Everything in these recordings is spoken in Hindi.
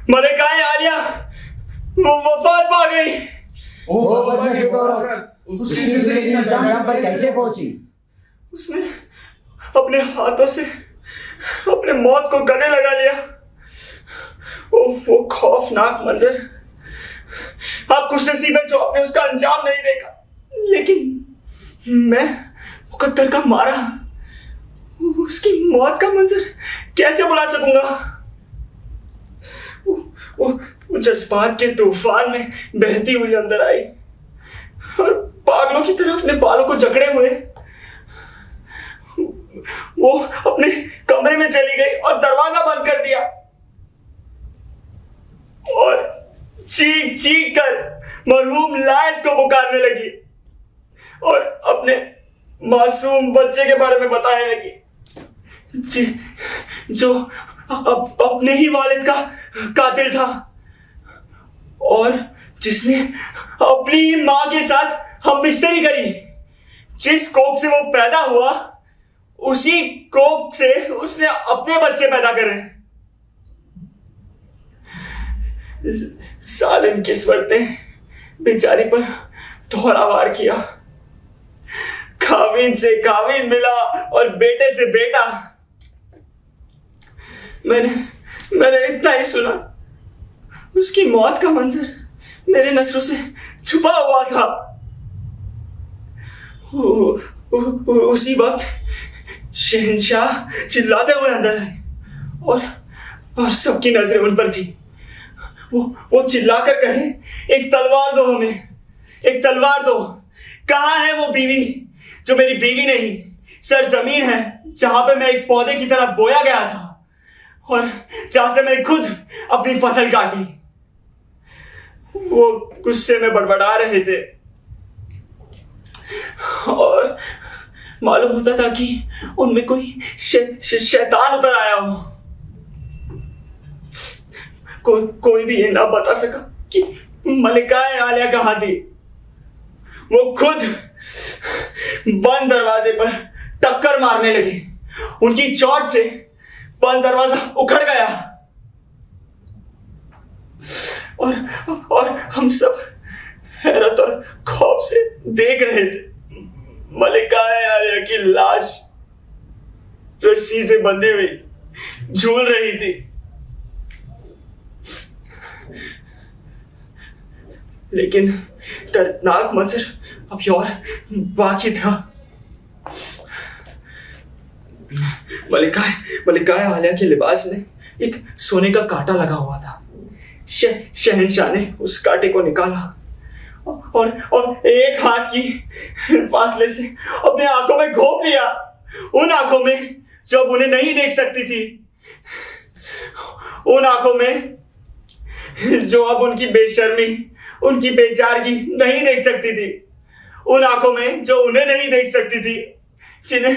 मलिका आलिया वो वफात पा गई। उसकी जिंदगी इस अंजाम पर कैसे पहुंची? उसने अपने हाथों से अपने मौत को गले लगा लिया। वो खौफनाक मंजर। आप खुशनसीब हैं जो आपने उसका अंजाम नहीं देखा, लेकिन मैं मुकद्दर का मारा उसकी मौत का मंजर कैसे बुला सकूंगा? वो जज्बात के तूफान में बहती हुई अंदर आई और पागलों की तरह अपने बालों को जकड़े हुए वो अपने कमरे में चली गई और दरवाजा बंद कर दिया और चीख चीख कर मरहूम लाइस को पुकारने लगी और अपने मासूम बच्चे के बारे में बताने लगी जो अपने ही वालिद का कातिल था और जिसने अपनी ही मां के साथ हमबिस्तरी करी। जिस कोख से वो पैदा हुआ उसी कोख से उसने अपने बच्चे पैदा करे। सालिम किस्मत ने बेचारी पर दोहरा वार किया। खाविन से खाविन मिला और बेटे से बेटा। मैंने इतना ही सुना, उसकी मौत का मंजर मेरे नजरों से छुपा हुआ था। उसी वक्त शहंशाह चिल्लाते हुए अंदर आए और सबकी नजरें उन पर थी। वो चिल्लाकर कहे, एक तलवार दो हमें, एक तलवार दो। कहाँ है वो बीवी जो मेरी बीवी नहीं, सरजमीन है जहां पे मैं एक पौधे की तरह बोया गया था और जहां से मैं खुद अपनी फसल काटी। वो गुस्से में बड़बड़ा रहे थे और मालूम होता था कि उनमें कोई शैतान उतर आया हो। कोई भी ये ना बता सका कि मलिका आलिया कहाँ थी। वो खुद बंद दरवाजे पर टक्कर मारने लगी। उनकी चोट से बंद दरवाजा उखड़ गया और हम सब हैरत और खौफ से देख रहे थे। मलिका आलिया की लाश रस्सी से बंधी हुई झूल रही थी। लेकिन दर्दनाक मंजर अभी और बाकी था। मलिका आलिया के लिबास में एक सोने का कांटा लगा हुआ था। शहंशाह ने उस कांटे को निकाला और एक हाथ की फासले से अपने आंखों में घोंप लिया। उन आंखों में जो अब उन्हें नहीं देख सकती थी, उन आंखों में जो अब उनकी बेशर्मी, उनकी बेचारगी नहीं देख सकती थी, उन आंखों में जो उन्हें नहीं देख सकती थी, जिन्हें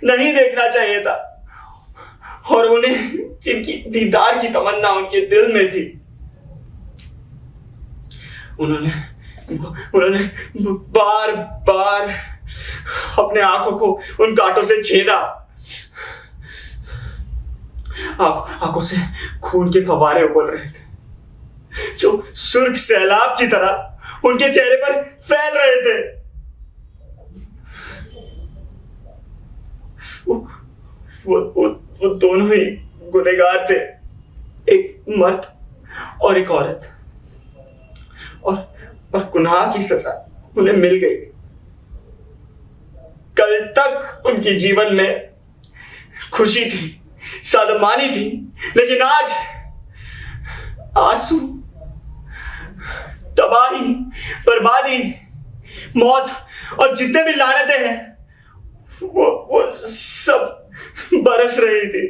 नहीं देखना चाहिए था और उन्हें जिनकी दीदार की तमन्ना उनके दिल में थी। उन्होंने बार बार अपने आंखों को उन कांटों से छेदा। आंखों से खून के फव्वारे उबल रहे थे जो सुर्ख सैलाब की तरह उनके चेहरे पर फैल रहे थे। वो दोनों ही गुनहगार थे, एक मर्द और एक औरत, और गुनाह की सजा उन्हें मिल गई। कल तक उनके जीवन में खुशी थी, सादमानी थी, लेकिन आज आंसू, तबाही, बर्बादी, मौत और जितने भी लानतें हैं वो सब बरस रही थी।